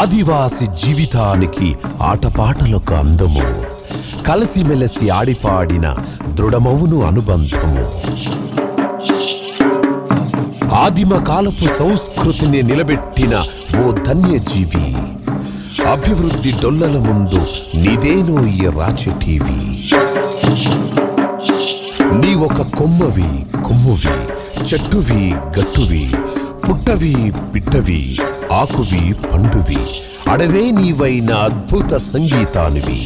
ఆదివాసి జీవితానికి ఆటపాటలకు అందము, కలిసిమెలిసి ఆడిపాడిన దృఢమౌను అనుబంధము. ఆదిమ కాలపు సంస్కృతిని నిలబెట్టిన ఓ ధన్యజీవి. అభివృద్ధి డొల్లల ముందు నీదేనో ఈ రాచటీవి. నీ ఒక కొమ్మవి కొమ్మువి, చెట్టువి గట్టువి, పుట్టవి పిట్టవి, ఆకువి పండువి, అడవే నీవైన అద్భుత సంగీతానివి.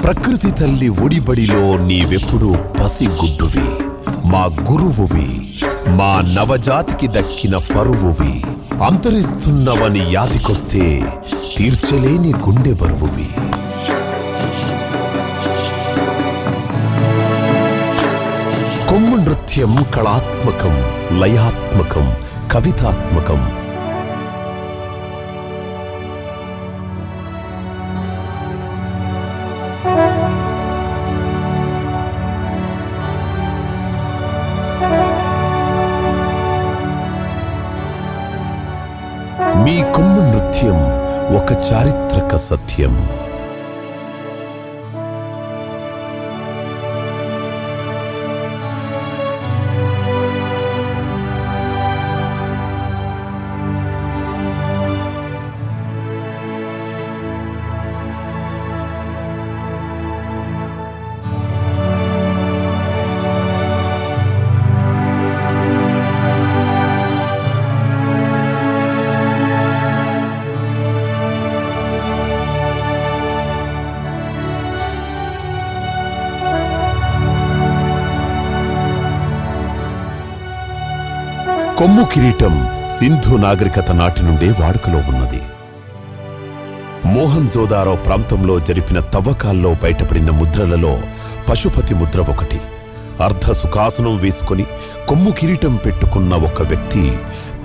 ప్రకృతి తల్లి ఒడిబడిలో నీవెప్పుడు పసిగుడ్డువి. మా గురువువి, మా నవజాతికి దక్కిన పరువువి. అంతరిస్తున్నవని యాదికొస్తే తీర్చలేని గుండె బరువువి. కొమ్ము నృత్యం కళాత్మకం, లయాత్మకం, కవితాత్మకం. మీ కొమ్ము నృత్యం ఒక చారిత్రక సత్యం. కొమ్ము కిరీటం సింధు నాగరికత నాటి నుండే వాడుకలో ఉన్నది. మోహన్జోదారో ప్రాంతంలో జరిపిన తవ్వకాల్లో బయటపడిన ముద్రలలో పశుపతి ముద్ర ఒకటి. అర్ధ సుఖాసనం వేసుకుని కొమ్ము కిరీటం పెట్టుకున్న ఒక వ్యక్తి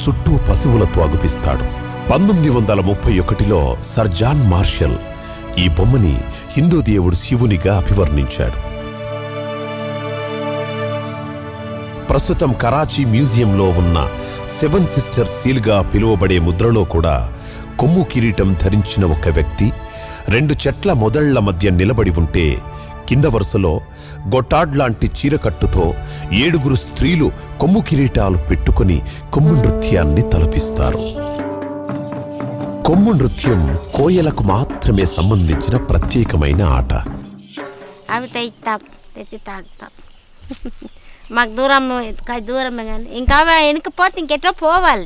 చుట్టూ పశువులతో అగుపిస్తాడు. 1931లో సర్ జాన్ మార్షల్ ఈ బొమ్మని హిందూ దేవుడు శివునిగా అభివర్ణించాడు. ప్రస్తుతం కరాచీ మ్యూజియంలో ఉన్న 7 సిస్టర్స్ సీల్గా పిలువబడే ముద్రలో కూడా కొమ్ము కిరీటం ధరించిన ఒక వ్యక్తి 2 చెట్ల మొదళ్ల మధ్య నిలబడి ఉంటే కింద వరుసలో గొట్టాడ్లాంటి చీరకట్టుతో 7 స్త్రీలు కొమ్ము కిరీటాలు పెట్టుకుని కొమ్ము నృత్యాన్ని తలపిస్తారు. కొమ్ము నృత్యం కోయలకు మాత్రమే సంబంధించిన ప్రత్యేకమైన ఆట. అవి తెచ్చి తాగుతాం. మాకు దూరమే కానీ ఇంకా వెనకపోతే ఇంకెట్లా పోవాలి.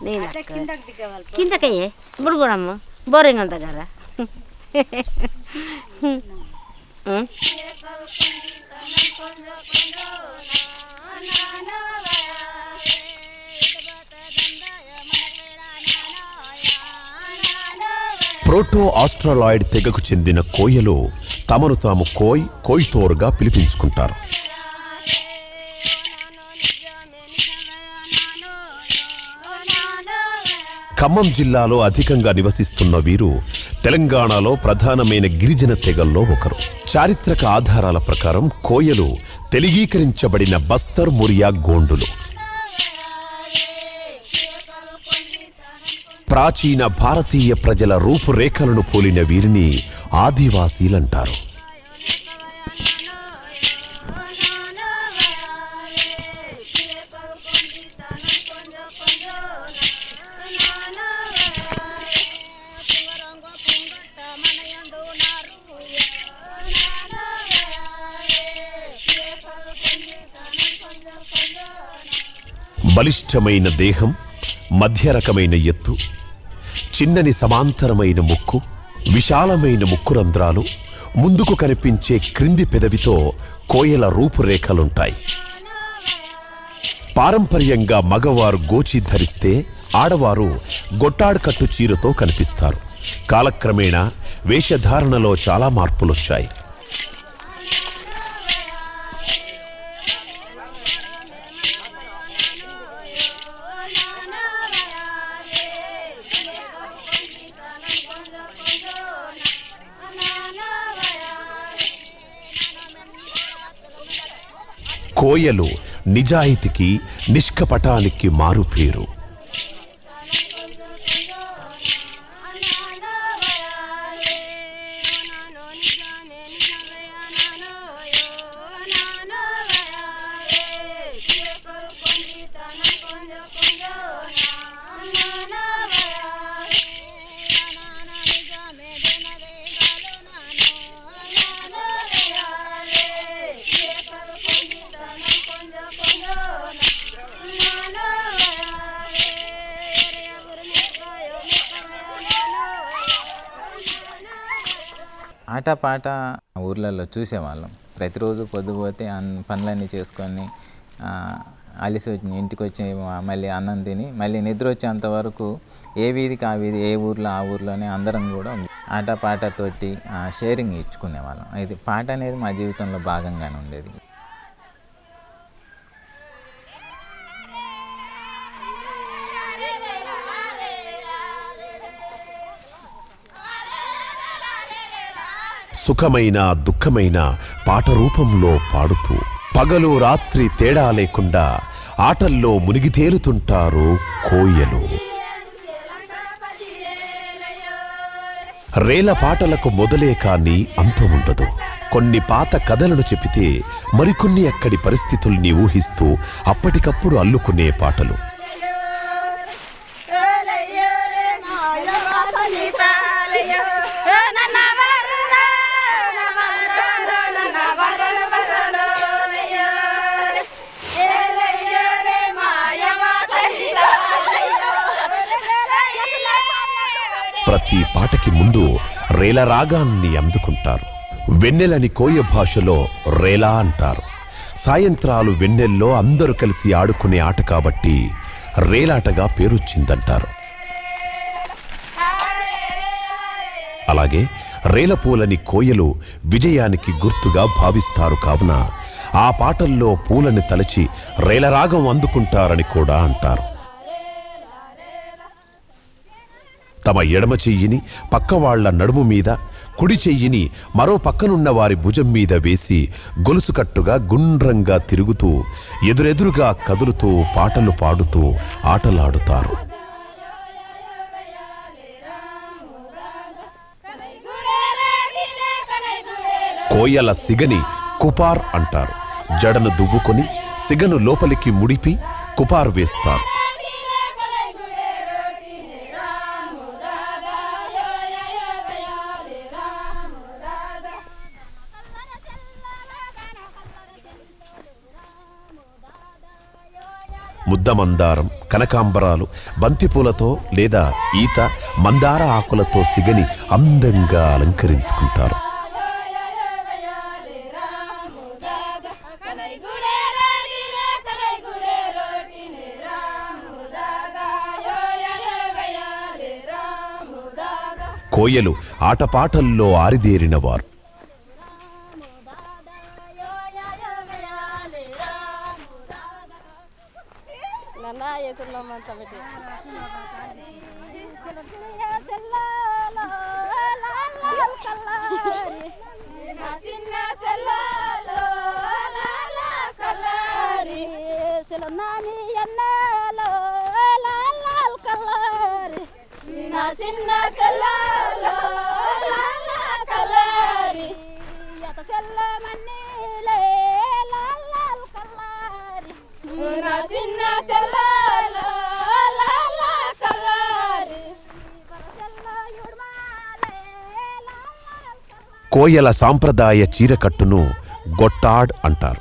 నేను కిందకయ్యే బుడుగూడమ్మ బోరింగల్ దగ్గర. ప్రోటో ఆస్ట్రాలాయిడ్ తెగకు చెందిన కోయలు తమను తాము కోయ్తోరుగా పిలిపించుకుంటారు. ఖమ్మం జిల్లాలో అధికంగా నివసిస్తున్న వీరు తెలంగాణలో ప్రధానమైన గిరిజన తెగల్లో ఒకరు. చారిత్రక ఆధారాల ప్రకారం కోయలు తెలుగీకరించబడిన బస్తర్ మురియా గోండులు. ప్రాచీన భారతీయ ప్రజల రూపురేఖలను పోలిన వీరిని ఆదివాసీలంటారు. బలిష్టమైన దేహం, మధ్య రకమైన ఎత్తు, చిన్నని సమాంతరమైన ముక్కు, విశాలమైన ముక్కురంధ్రాలు, ముందుకు కనిపించే క్రింది పెదవితో కోయల రూపురేఖలుంటాయి. పారంపర్యంగా మగవారు గోచి ధరిస్తే ఆడవారు గొట్టాడుకట్టు చీరతో కనిపిస్తారు. కాలక్రమేణా వేషధారణలో చాలా మార్పులొచ్చాయి. కోయలు నిజాయితీకి, నిష్కపటానికి మారుపేరు. ఆటపాట ఊర్లలో చూసేవాళ్ళం. ప్రతిరోజు పొద్దుపోతే పనులన్నీ చేసుకొని అలిసి వచ్చి ఇంటికి వచ్చి మళ్ళీ అన్నం తిని మళ్ళీ నిద్ర వచ్చేంత వరకు ఏ వీధికి ఆ వీధి, ఏ ఊర్లో ఆ ఊర్లోనే అందరం కూడా ఆటపాటతోటి షేరింగ్ ఇచ్చుకునేవాళ్ళం. అయితే పాట అనేది మా జీవితంలో భాగంగానే ఉండేది. సుఖమైన దుఃఖమైన పాట రూపంలో పాడుతూ పగలు రాత్రి తేడా లేకుండా ఆటల్లో మునిగి తేలుతుంటారు కోయలు. రేల పాటలకు మొదలే కానీ అంతం ఉండదు. కొన్ని పాత కథలను చెబితే మరికొన్ని అక్కడి పరిస్థితుల్ని ఊహిస్తూ అప్పటికప్పుడు అల్లుకునే పాటలు. ప్రతి పాటకి ముందు రేల రాగాన్ని అందుకుంటారు. వెన్నెలని కోయ భాషలో రేలా అంటారు. సాయంత్రాలు వెన్నెల్లో అందరూ కలిసి ఆడుకునే ఆట కాబట్టి రేలాటగా పేరొచ్చిందంటారు. అలాగే రేలపూలని కోయలు విజయానికి గుర్తుగా భావిస్తారు. కావున ఆ పాటల్లో పూలని తలచి రేలరాగం అందుకుంటారని కూడా అంటారు. తమ ఎడమ చెయ్యిని పక్కవాళ్ల నడుము మీద, కుడి చెయ్యిని మరో పక్కనున్న వారి భుజం మీద వేసి గొలుసుకట్టుగా గుండ్రంగా తిరుగుతూ ఎదురెదురుగా కదులుతూ పాటలు పాడుతూ ఆటలాడుతారు. కోయల సిగని కుపార్ అంటారు. జడను దువ్వుకొని సిగను లోపలికి ముడిపి కుపార్ వేస్తారు. ముద్దమందారం, కనకాంబరాలు, బంతిపూలతో లేదా ఈత మందార ఆకులతో సిగని అందంగా అలంకరించుకుంటారు. కోయలు ఆటపాటల్లో ఆరిదేరినవారు. కోయల సాంప్రదాయ చీరకట్టును గొట్టాడ్ అంటారు.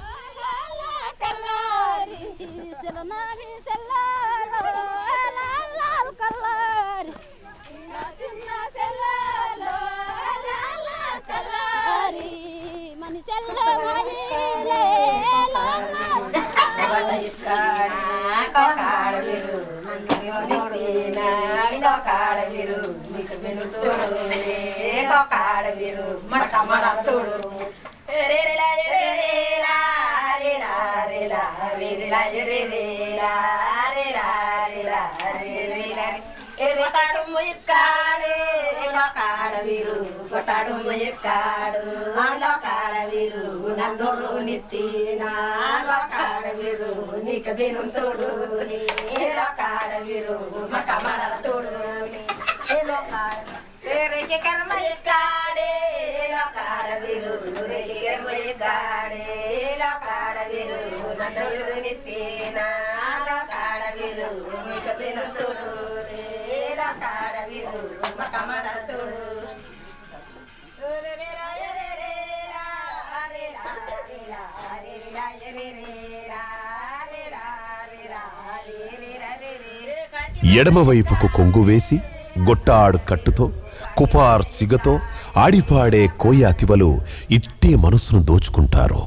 ఎడమవైపుకు కొంగు వేసి గొట్టాడు కట్టుతో కుపార్ సిగతో ఆడిపాడే కోయ అతివలు ఇట్టే మనసును దోచుకుంటారు.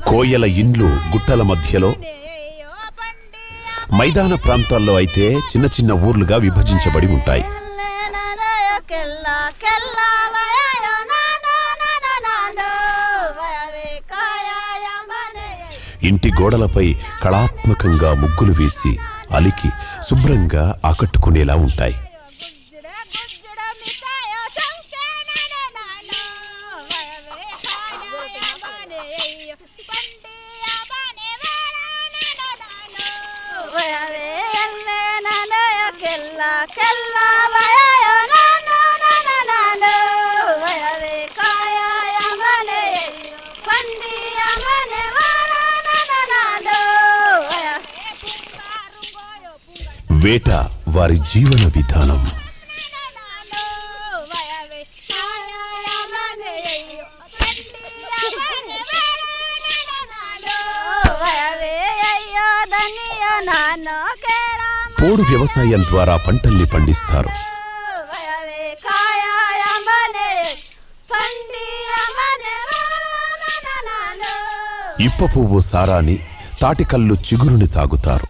కోయల ఇండ్లు గుట్టల మధ్యలో, మైదాన ప్రాంతాల్లో అయితే చిన్న చిన్న ఊర్లుగా విభజించబడి ఉంటాయి. ఇంటి గోడలపై కళాత్మకంగా ముగ్గులు వేసి అలికి శుభ్రంగా ఆకట్టుకునేలా ఉంటాయి. వేట వారి జీవన విధానం. పోడు వ్యవసాయం ద్వారా పంటల్ని పండిస్తారు. ఇప్ప పువ్వు సారాని, తాటికల్లు చిగురుని తాగుతారు.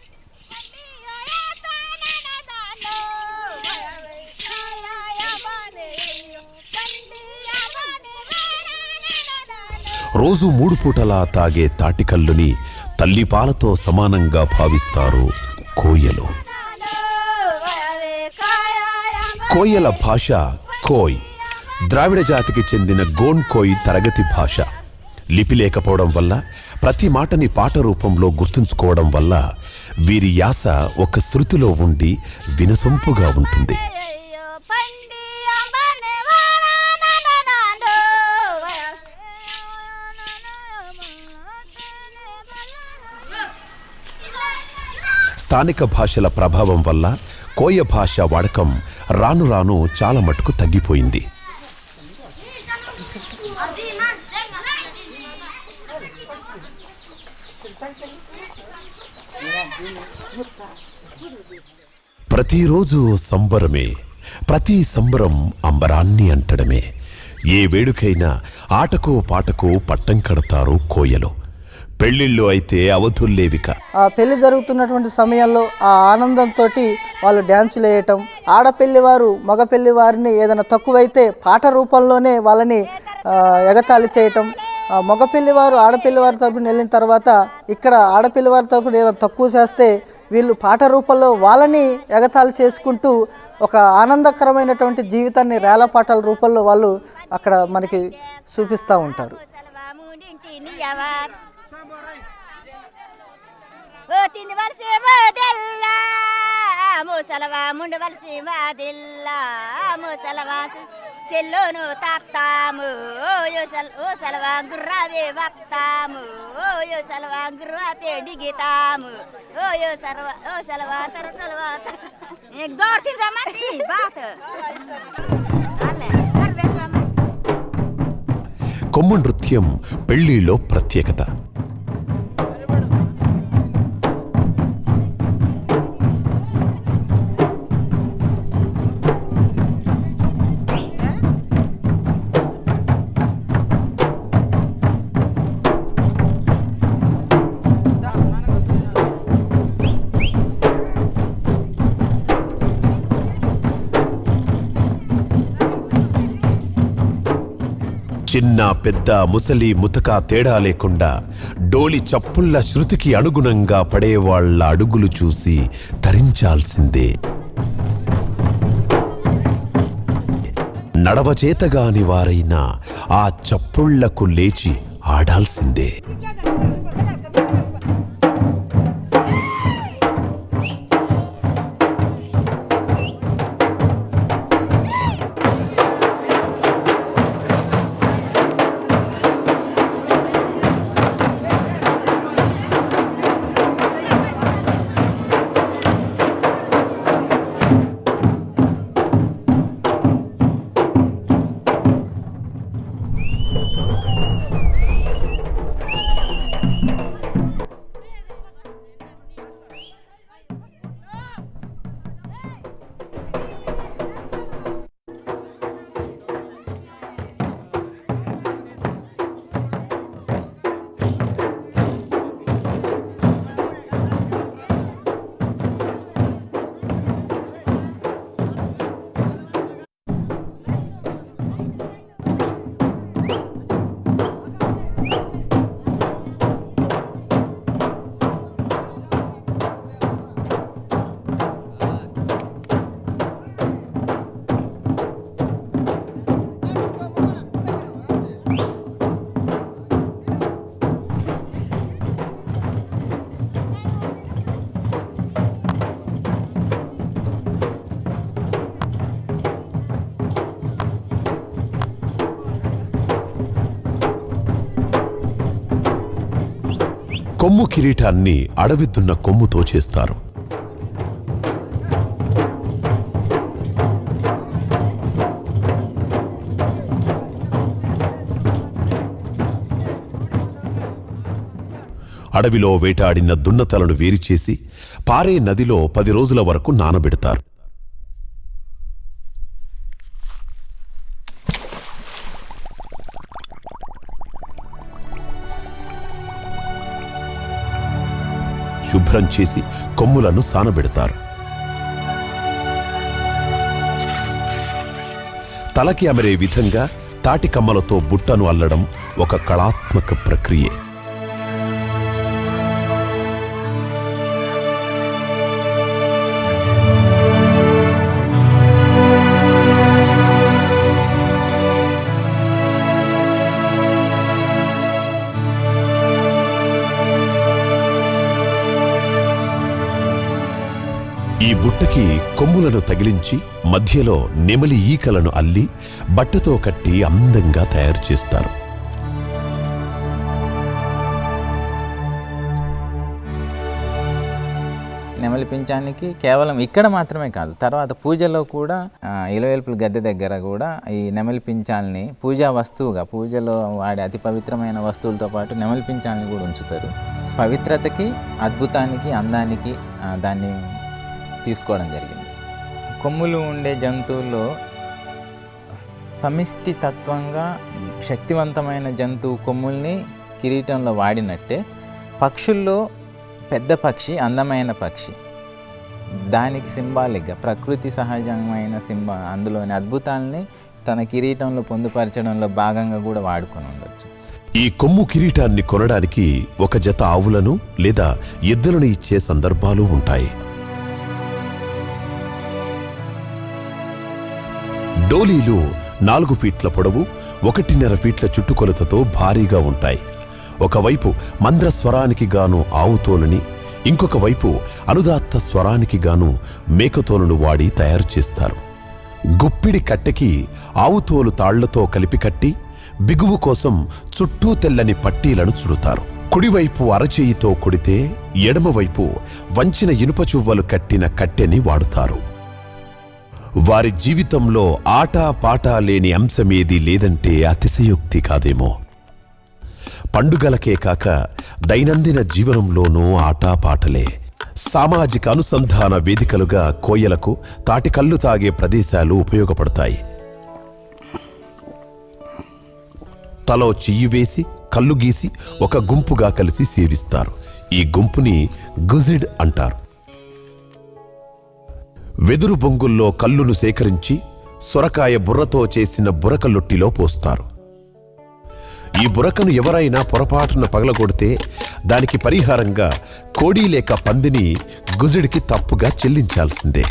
రోజు 3 పూటలా తాగే తాటికల్లుని తల్లిపాలతో సమానంగా భావిస్తారు కోయలు. కోయల భాష కోయ్. ద్రావిడ జాతికి చెందిన గోండ్ కోయ్ తరగతి భాష. లిపి లేకపోవడం వల్ల, ప్రతి మాటని పాట రూపంలో గుర్తుంచుకోవడం వల్ల వీరి యాస ఒక శృతిలో ఉండి వినసొంపుగా ఉంటుంది. స్థానిక భాషల ప్రభావం వల్ల కోయ భాష వాడకం రాను రాను చాలా మటుకు తగ్గిపోయింది. ప్రతిరోజు సంబరమే, ప్రతి సంబరం అంబరాన్ని అంటడమే. ఏ వేడుకైనా ఆటకో పాటకో పట్టం కడతారు కోయలు. పెళ్లిళ్ళు అయితే అవధుల్లేవిక. ఆ పెళ్లి జరుగుతున్నటువంటి సమయంలో ఆ ఆనందంతో వాళ్ళు డ్యాన్సులు వేయటం, ఆడపెళ్లి వారు మగ పెళ్లి వారిని ఏదైనా తక్కువైతే పాట రూపంలోనే వాళ్ళని ఎగతాళి చేయటం. మగ పెళ్లి వారు ఆడపెళ్లి వారి తరపున వెళ్ళిన తర్వాత ఇక్కడ ఆడపిల్లి వారి తరపున ఏదైనా తక్కువ చేస్తే వీళ్ళు పాట రూపంలో వాళ్ళని ఎగతాళి చేసుకుంటూ ఒక ఆనందకరమైనటువంటి జీవితాన్ని రేల పాటల రూపంలో వాళ్ళు అక్కడ మనకి చూపిస్తూ ఉంటారు. సెల్లోను తాతాము ఓ సలవా గుర్రావే వస్తాము ఓ సలవా గుర్రాతే డిగితాము ఓ సలవా సరసలవా एक दौड़ थी जमाती बात కొమ్ము నృత్యం పెళ్లిలో ప్రత్యేకత. చిన్న పెద్ద ముసలి ముతక తేడా లేకుండా డోలి చప్పుళ్ల శృతికి అనుగుణంగా పడేవాళ్ల అడుగులు చూసి తరించాల్సిందే. నడవచేతగాని వారైనా ఆ చప్పుళ్లకు లేచి ఆడాల్సిందే. కొమ్ము కిరీటాన్ని అడవిదున్న కొమ్ముతో చేస్తారు. అడవిలో వేటాడిన దున్నతలను వేరుచేసి పారే నదిలో 10 రోజుల వరకు నానబెడతారు. శుభ్రం చేసి కొమ్ములను సానబెడతారు. తలకి అమరే విధంగా తాటి కమ్మలతో బుట్టను అల్లడం ఒక కళాత్మక ప్రక్రియే. ఈ బుట్టకి కొమ్ములను తగిలించి మధ్యలో నెమలి ఈకలను అల్లి బట్టతో కట్టి అందంగా తయారు చేస్తారు. నెమలి పింఛానికి కేవలం ఇక్కడ మాత్రమే కాదు, తర్వాత పూజలో కూడా ఇలవేల్పుల గద్దె దగ్గర కూడా ఈ నెమలి పింఛాలని పూజా వస్తువుగా, పూజలో వాడే అతి పవిత్రమైన వస్తువులతో పాటు నెమలి పింఛాలని కూడా ఉంచుతారు. పవిత్రతకి, అద్భుతానికి, అందానికి దాన్ని తీసుకోవడం జరిగింది. కొమ్ములు ఉండే జంతువుల్లో సమిష్టి తత్వంగా శక్తివంతమైన జంతువు కొమ్ముల్ని కిరీటంలో వాడినట్టే పక్షుల్లో పెద్ద పక్షి అందమైన పక్షి, దానికి సింబాలిక్గా ప్రకృతి సహజమైన అందులోని అద్భుతాలని తన కిరీటంలో పొందుపరచడంలో భాగంగా కూడా వాడుకొని ఉండొచ్చు. ఈ కొమ్ము కిరీటాన్ని కొనడానికి ఒక జత ఆవులను లేదా ఎద్దులను ఇచ్చే సందర్భాలు ఉంటాయి. డోలీలు 4 ఫీట్ల పొడవు, 1.5 ఫీట్ల చుట్టుకొలతతో భారీగా ఉంటాయి. ఒకవైపు మంద్ర స్వరానికి గాను ఆవుతోలుని, ఇంకొక వైపు అనుదాత్త స్వరానికి గాను మేకతోలును వాడి తయారు చేస్తారు. గుప్పిడి కట్టెకి ఆవుతోలు తాళ్లతో కలిపి కట్టి బిగువు కోసం చుట్టూ తెల్లని పట్టీలను చుడతారు. కుడివైపు అరచేయితో కొడితే ఎడమవైపు వంచిన ఇనుప చువ్వలు కట్టిన కట్టెని వాడుతారు. వారి జీవితంలో ఆటా పాటా లేని అంశమేదీ లేదంటే అతిశయోక్తి కాదేమో. పండుగలకే కాక దైనందిన జీవనంలోనూ ఆటాపాటలే. సామాజిక అనుసంధాన వేదికలుగా కోయలకు తాటికల్లు తాగే ప్రదేశాలు ఉపయోగపడతాయి. తలో చెయ్యి వేసి కళ్ళు గీసి ఒక గుంపుగా కలిసి సేవిస్తారు. ఈ గుంపుని గుజిడ్ అంటారు. వెదురు బొంగుల్లో కల్లును సేకరించి సొరకాయ బుర్రతో చేసిన బురకలొట్టిలో పోస్తారు. ఈ బురకను ఎవరైనా పొరపాటున పగలగొడితే దానికి పరిహారంగా కోడి లేక పందిని గుజిడికి తప్పుగా చెల్లించాల్సిందే.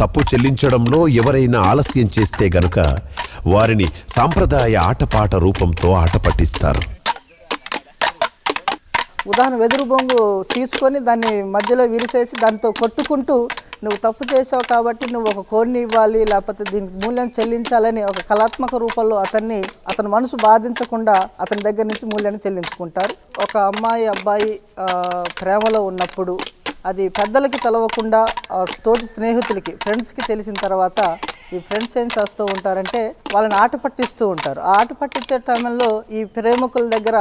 తప్పు చెల్లించడంలో ఎవరైనా ఆలస్యం చేస్తే గనుక వారిని సాంప్రదాయ ఆటపాట రూపంతో ఆట పట్టిస్తారు. ఉదాహరణ, వెదురు బొంగు తీసుకొని దాన్ని మధ్యలో విరిసేసి దాంతో కొట్టుకుంటూ నువ్వు తప్పు చేసావు కాబట్టి నువ్వు ఒక కోడిని ఇవ్వాలి, లేకపోతే దీనికి మూల్యం చెల్లించాలని ఒక కళాత్మక రూపంలో అతని మనసు బాధించకుండా అతని దగ్గర నుంచి మూల్యాన్ని చెల్లించుకుంటారు. ఒక అమ్మాయి అబ్బాయి ప్రేమలో ఉన్నప్పుడు అది పెద్దలకి తెలవకుండా తోటి స్నేహితులకి, ఫ్రెండ్స్కి తెలిసిన తర్వాత ఈ ఫ్రెండ్స్ ఏం చేస్తూ ఉంటారంటే వాళ్ళని ఆట పట్టిస్తూ ఉంటారు. ఆ ఆట పట్టించే టైంలో ఈ ప్రేమికుల దగ్గర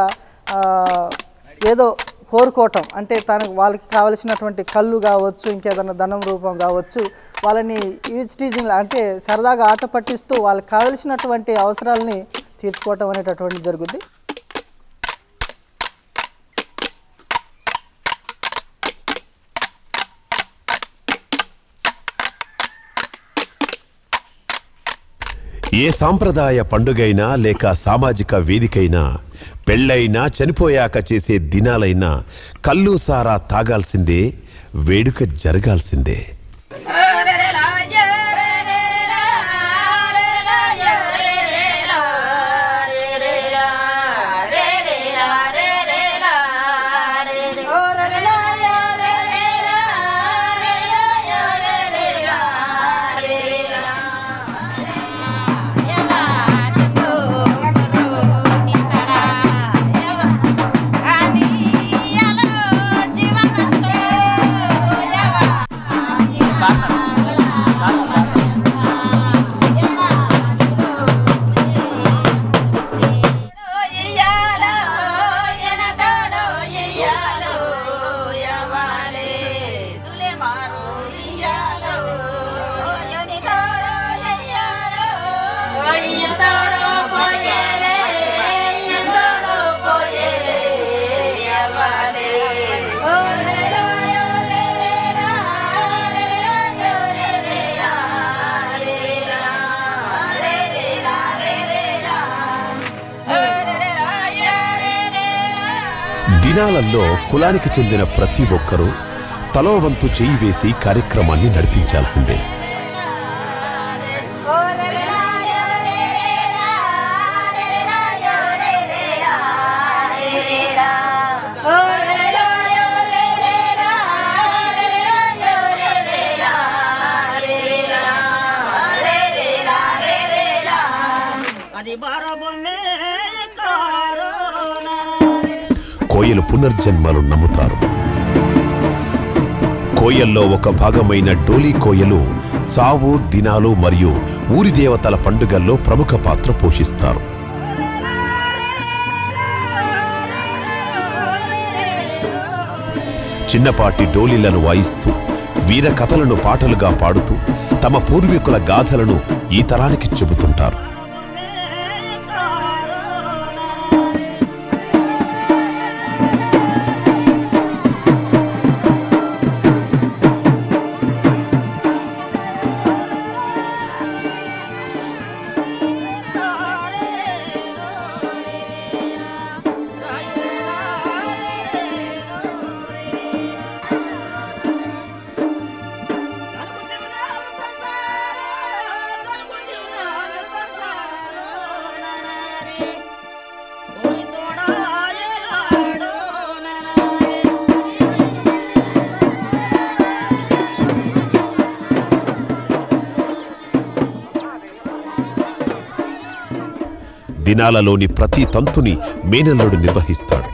ఏదో కోరుకోవటం, అంటే వాళ్ళకి కావలసినటువంటి కళ్ళు కావచ్చు, ఇంకేదైనా ధనం రూపం కావచ్చు, వాళ్ళని టీజింగ్ అంటే సరదాగా ఆట పట్టిస్తూ వాళ్ళకి కావలసినటువంటి అవసరాలని తీర్చుకోవటం అనేటటువంటి జరుగుద్ది. ఏ సాంప్రదాయ పండుగైనా లేక సామాజిక వేదికైనా, పెళ్ళైనా చనిపోయాక చేసే దినాలైనా కళ్ళు సారా తాగాల్సిందే, వేడుక జరగాల్సిందే. Yalla దినాలలో కులానికి చెందిన ప్రతి ఒక్కరూ తలో వంతు చేయి వేసి కార్యక్రమాన్ని నడిపించాల్సిందే. కోయలు పునర్జన్మలు నమ్ముతారు. కోయల్లో ఒక భాగమైన డోలీ కోయలు చావు, దినాలు మరియు ఊరి దేవతల పండుగల్లో ప్రముఖ పాత్ర పోషిస్తారు. చిన్నపాటి డోలీలను వాయిస్తూ వీర కథలను పాటలుగా పాడుతూ తమ పూర్వీకుల గాథలను ఈ తరానికి చెబుతుంటారు. దినాలలోని ప్రతి తంతుని మేనల్లుడు నిర్వహిస్తాడు.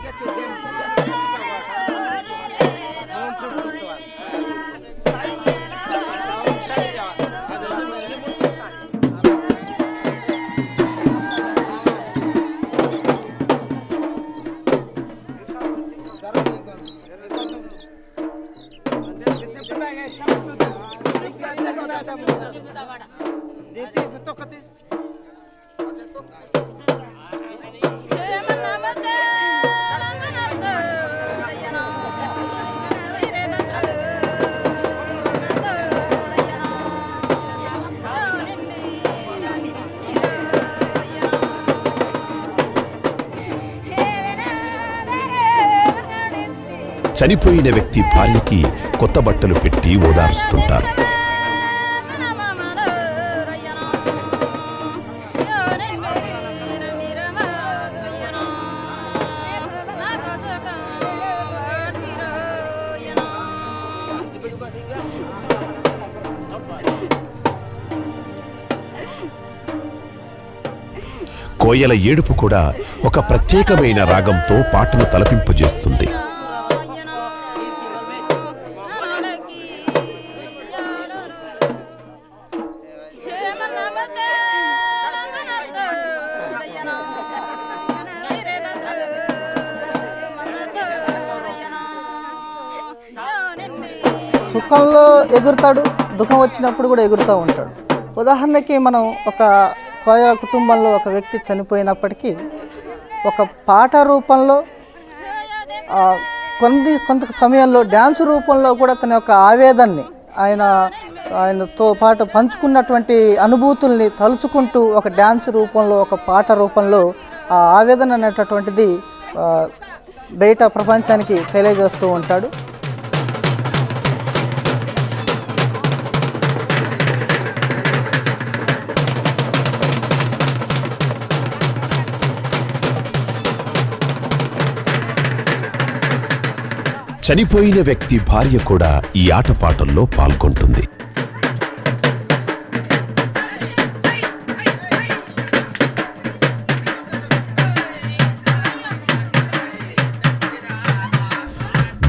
చనిపోయిన వ్యక్తి భార్యకి కొత్త బట్టలు పెట్టి ఓదారుస్తుంటారు. కోయల ఏడుపు కూడా ఒక ప్రత్యేకమైన రాగంతో పాటను తలపింపజేస్తుంది. సుఖంలో ఎగురుతాడు, దుఃఖం వచ్చినప్పుడు కూడా ఎగురుతూ ఉంటాడు. ఉదాహరణకి మనం ఒక కోయ కుటుంబంలో ఒక వ్యక్తి చనిపోయినప్పటికీ ఒక పాట రూపంలో కొంత సమయంలో డ్యాన్స్ రూపంలో కూడా తన యొక్క ఆవేదనని ఆయనతో పాటు పంచుకున్నటువంటి అనుభూతుల్ని తలుచుకుంటూ ఒక డ్యాన్స్ రూపంలో, ఒక పాట రూపంలో ఆ ఆవేదన అనేటటువంటిది బయట ప్రపంచానికి తెలియజేస్తూ ఉంటాడు. చనిపోయిన వ్యక్తి భార్య కూడా ఈ ఆటపాటల్లో పాల్గొంటుంది.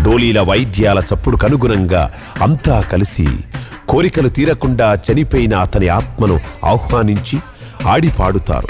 డోలీల వాయిద్యాల చప్పుడుకు అనుగుణంగా అంతా కలిసి కోరికలు తీరకుండా చనిపోయిన అతని ఆత్మను ఆహ్వానించి ఆడి పాడుతారు.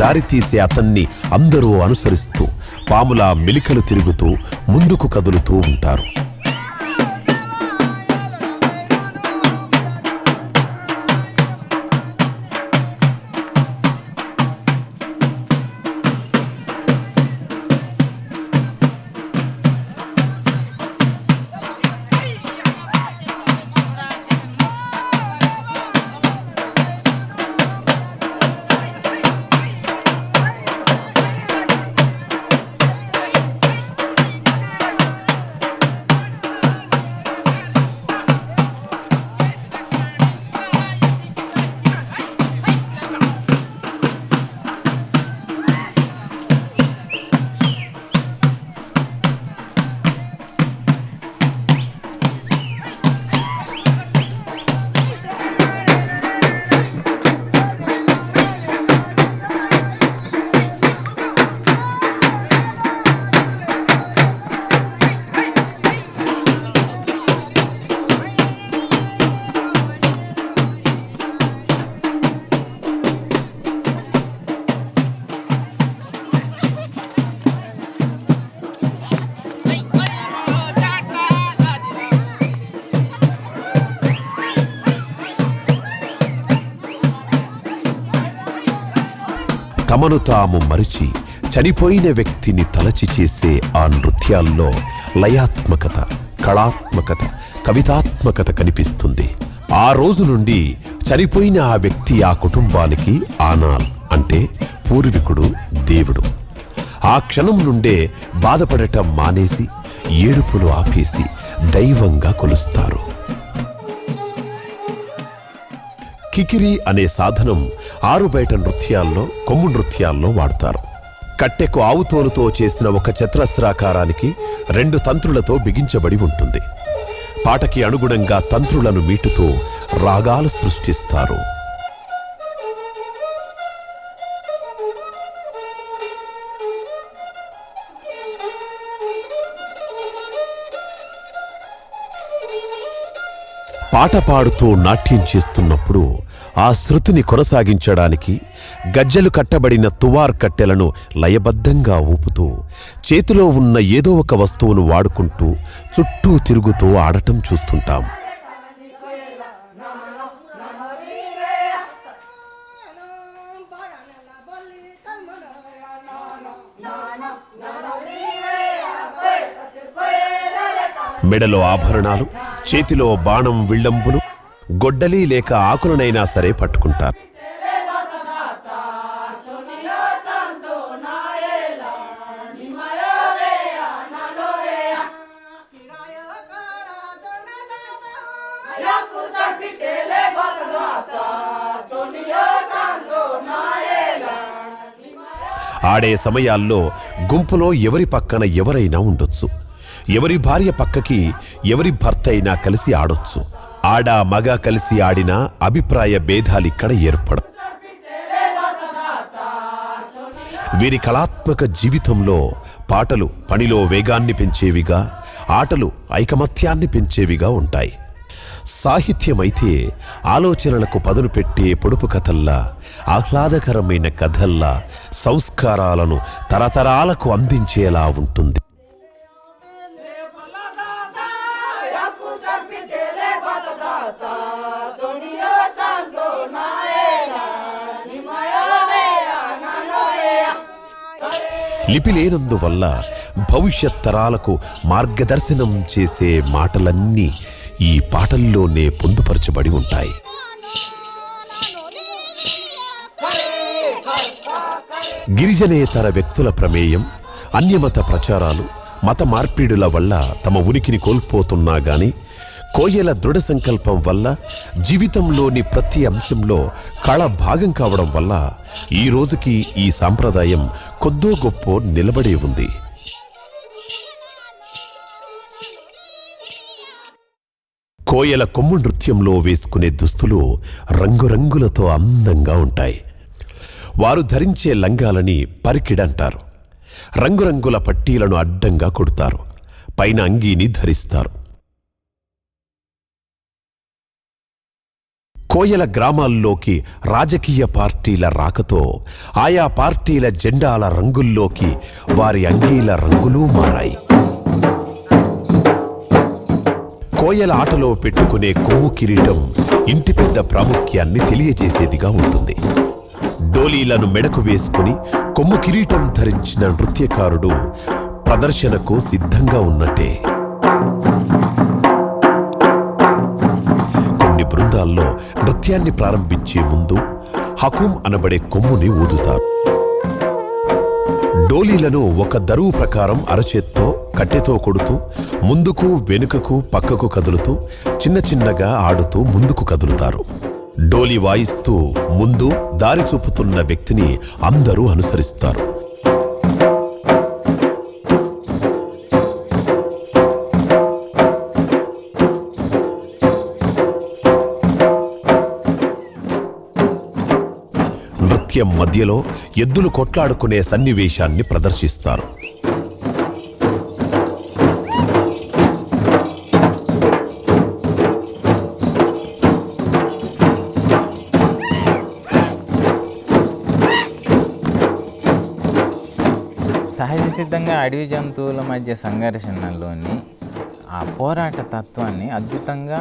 దారితీసే అతన్ని అందరూ అనుసరిస్తూ పాములా మెలికలు తిరుగుతూ ముందుకు కదులుతూ ఉంటారు. తమను తాము మరిచి చనిపోయిన వ్యక్తిని తలచి చేసే ఆ నృత్యాల్లో లయాత్మకత, కళాత్మకత, కవితాత్మకత కనిపిస్తుంది. ఆ రోజు నుండి చనిపోయిన ఆ వ్యక్తి ఆ కుటుంబానికి ఆనాల్ అంటే పూర్వీకుడు, దేవుడు. ఆ క్షణం నుండే బాధపడటం మానేసి ఏడుపులు ఆపేసి దైవంగా కొలుస్తారు. కికిరి అనే సాధనం ఆరుబయట నృత్యాల్లో, కొమ్ము నృత్యాల్లో వాడతారు. కట్టెకు ఆవుతోలుతో చేసిన ఒక చతురస్రాకారానికి 2 తంత్రులతో బిగించబడి ఉంటుంది. పాటకి అనుగుణంగా తంత్రులను మీటుతూ రాగాలు సృష్టిస్తారు. పాట పాడుతూ నాట్యం చేస్తున్నప్పుడు ఆ శృతిని కొనసాగించడానికి గజ్జెలు కట్టబడిన తువార్ కట్టెలను లయబద్ధంగా ఊపుతూ చేతిలో ఉన్న ఏదో ఒక వస్తువును వాడుకుంటూ చుట్టూ తిరుగుతూ ఆడటం చూస్తుంటాం. మెడలో ఆభరణాలు, చేతిలో బాణం, విల్లంబులు, గొడ్డలి లేక ఆకులనైనా సరే పట్టుకుంటారు. ఆడే సమయాల్లో గుంపులో ఎవరి పక్కన ఎవరైనా ఉండొచ్చు. ఎవరి భార్య పక్కకి ఎవరి భర్త అయినా కలిసి ఆడొచ్చు. ఆడ మగ కలిసి ఆడినా అభిప్రాయ భేదాలిక్కడ ఏర్పడవు. వీరి కళాత్మక జీవితంలో పాటలు పనిలో వేగాన్ని పెంచేవిగా, ఆటలు ఐకమత్యాన్ని పెంచేవిగా ఉంటాయి. సాహిత్యమైతే ఆలోచనలకు పదును పెట్టే పొడుపు కథల్లా, ఆహ్లాదకరమైన కథల్లా సంస్కారాలను తరతరాలకు అందించేలా ఉంటుంది. లిపి లేనందువల్ల భవిష్యత్ తరాలకు మార్గదర్శనం చేసే మాటలన్నీ ఈ పాటల్లోనే పొందుపరచబడి ఉంటాయి. గిరిజనేతర వ్యక్తుల ప్రమేయం, అన్యమత ప్రచారాలు, మత మార్పిడుల వల్ల తమ ఉనికిని కోల్పోతున్నా గాని కోయల దృఢ సంకల్పం వల్ల జీవితంలోని ప్రతి అంశంలో కళ భాగం కావడం వల్ల ఈ రోజుకి ఈ సాంప్రదాయం కొద్దో గొప్పో నిలబడే ఉంది. కోయల కొమ్ము నృత్యంలో వేసుకునే దుస్తులు రంగురంగులతో అందంగా ఉంటాయి. వారు ధరించే లంగాలని పరికిడంటారు. రంగురంగుల పట్టీలను అడ్డంగా కొడతారు. పైన అంగీని ధరిస్తారు. కోయల గ్రామాల్లోకి రాజకీయ పార్టీల రాకతో ఆయా పార్టీల జెండాల రంగుల్లోకి వారి అంగీల రంగులు మారాయి. కోయల ఆటలో పెట్టుకునే కొమ్ము కిరీటం ఇంటి పెద్ద ప్రాముఖ్యాన్ని తెలియజేసేదిగా ఉంటుంది. డోలీలను మెడకు వేసుకుని కొమ్ము కిరీటం ధరించిన నృత్యకారుడు ప్రదర్శనకు సిద్ధంగా ఉన్నట్టే. కొన్ని బృందాల్లో నృత్యాన్ని ప్రారంభించే ముందు హకుం అనబడే కొమ్ముని ఊదుతారు. డోలీలను ఒక దరువు ప్రకారం అరచేత్తో కట్టెతో కొడుతూ ముందుకు వెనుకకు పక్కకు కదులుతూ చిన్న చిన్నగా ఆడుతూ ముందుకు కదులుతారు. డోలీ వాయిస్తూ ముందు దారి చూపుతున్న వ్యక్తిని అందరూ అనుసరిస్తారు. నృత్యం మధ్యలో ఎద్దులు కొట్లాడుకునే సన్నివేశాన్ని ప్రదర్శిస్తారు. సహజ సిద్ధంగా అడవి జంతువుల మధ్య సంఘర్షణలోని ఆ పోరాట తత్వాన్ని అద్భుతంగా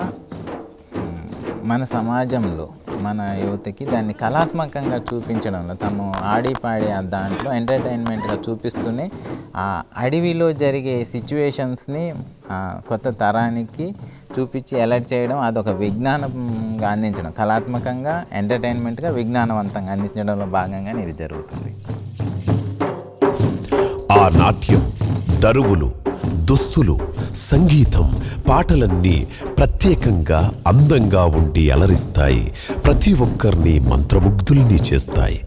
మన సమాజంలో మన యువతకి దాన్ని కళాత్మకంగా చూపించడంలో తను ఆడి పాడే దాంట్లో ఎంటర్టైన్మెంట్గా చూపిస్తూనే ఆ అడవిలో జరిగే సిచ్యువేషన్స్ని కొత్త తరానికి చూపించి అలర్ట్ చేయడం, అదొక విజ్ఞానంగా అందించడం, కళాత్మకంగా ఎంటర్టైన్మెంట్గా విజ్ఞానవంతంగా అందించడంలో భాగంగానే ఇది జరుగుతుంది. ఆ నాట్యం, దరువులు, దుస్తులు, సంగీతం, పాటలన్నీ ప్రత్యేకంగా అందంగా ఉండి అలరిస్తాయి. ప్రతి ఒక్కరిని మంత్రముగ్ధుల్ని చేస్తాయి.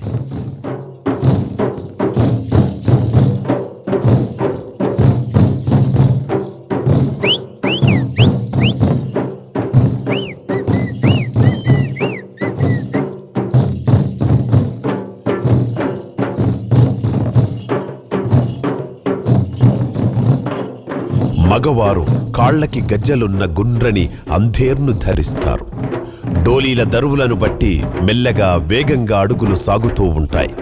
మగవారు కాళ్లకి గజ్జలున్న గుండ్రని అంధేర్ను ధరిస్తారు. డోలీల దరువులను బట్టి మెల్లగా వేగంగా అడుగులు సాగుతూ ఉంటాయి.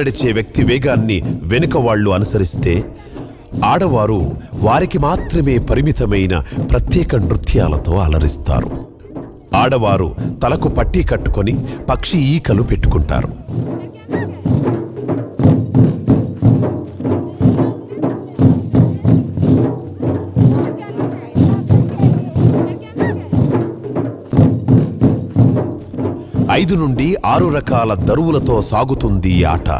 నడిచే వ్యక్తి వేగాన్ని వెనుక వాళ్లు అనుసరిస్తే ఆడవారు వారికి మాత్రమే పరిమితమైన ప్రత్యేక నృత్యాలతో అలరిస్తారు. ఆడవారు తలకు పట్టీ కట్టుకొని పక్షి ఈకలు పెట్టుకుంటారు. ఐదు నుండి 6 రకాల దరువులతో సాగుతుంది ఈ ఆట.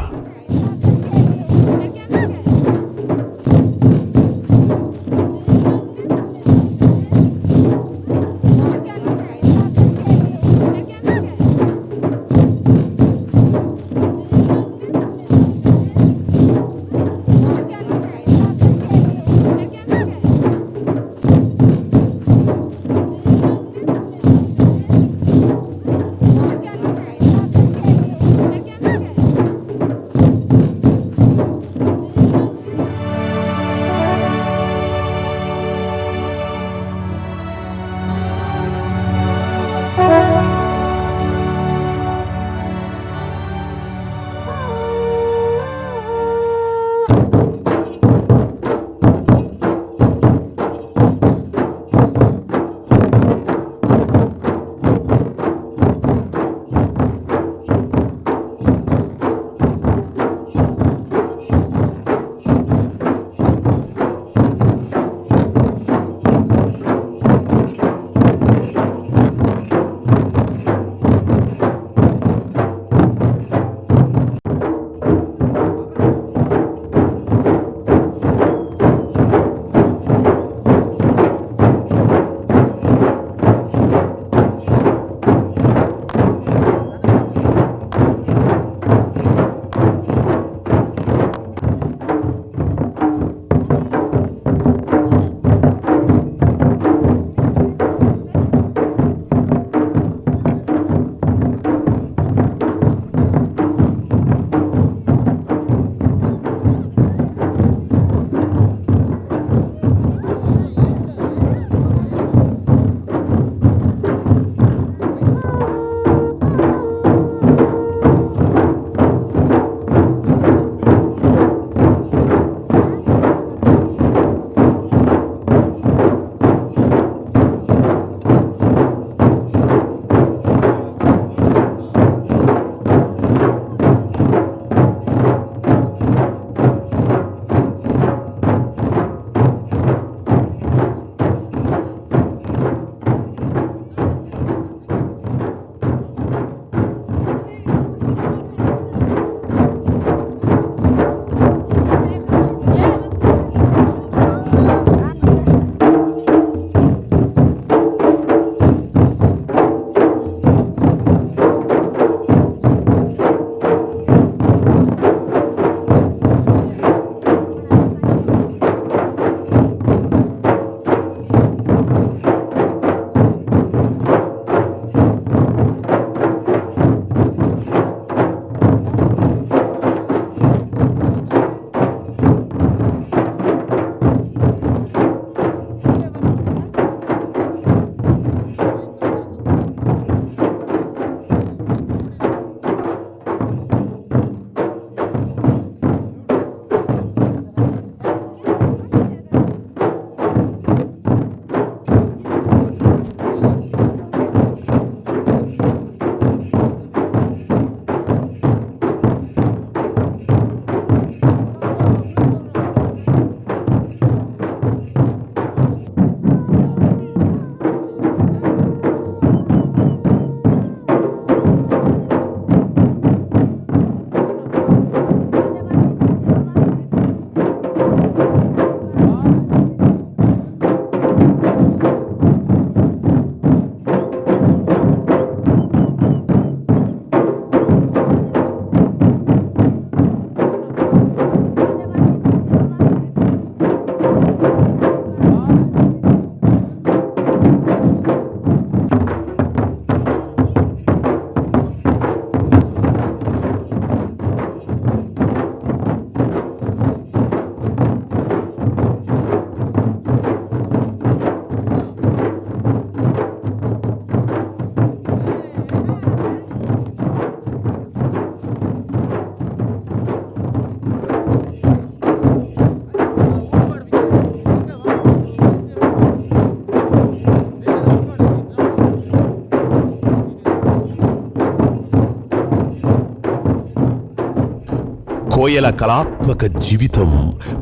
కోయల కళాత్మక జీవితం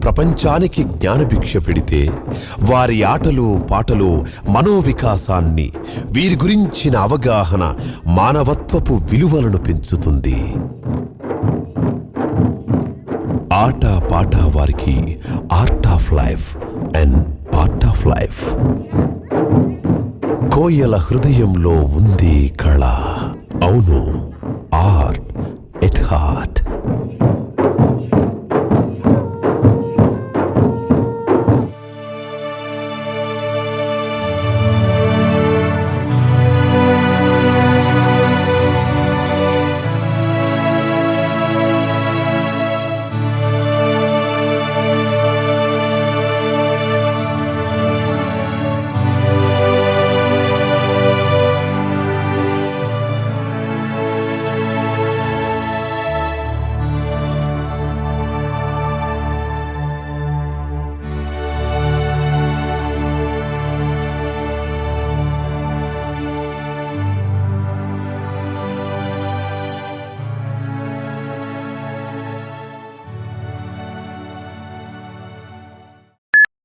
ప్రపంచానికి జ్ఞానభిక్ష పెడితే వారి ఆటలు పాటలు మనోవికాసాన్ని, వీరి గురించిన అవగాహన మానవత్వపు విలువలను పెంచుతుంది. ఆట పాట వారికి art of life and part of life. కోయల హృదయంలో ఉంది కళ. అవును, ఆర్ట్ ఎట్ హార్ట్.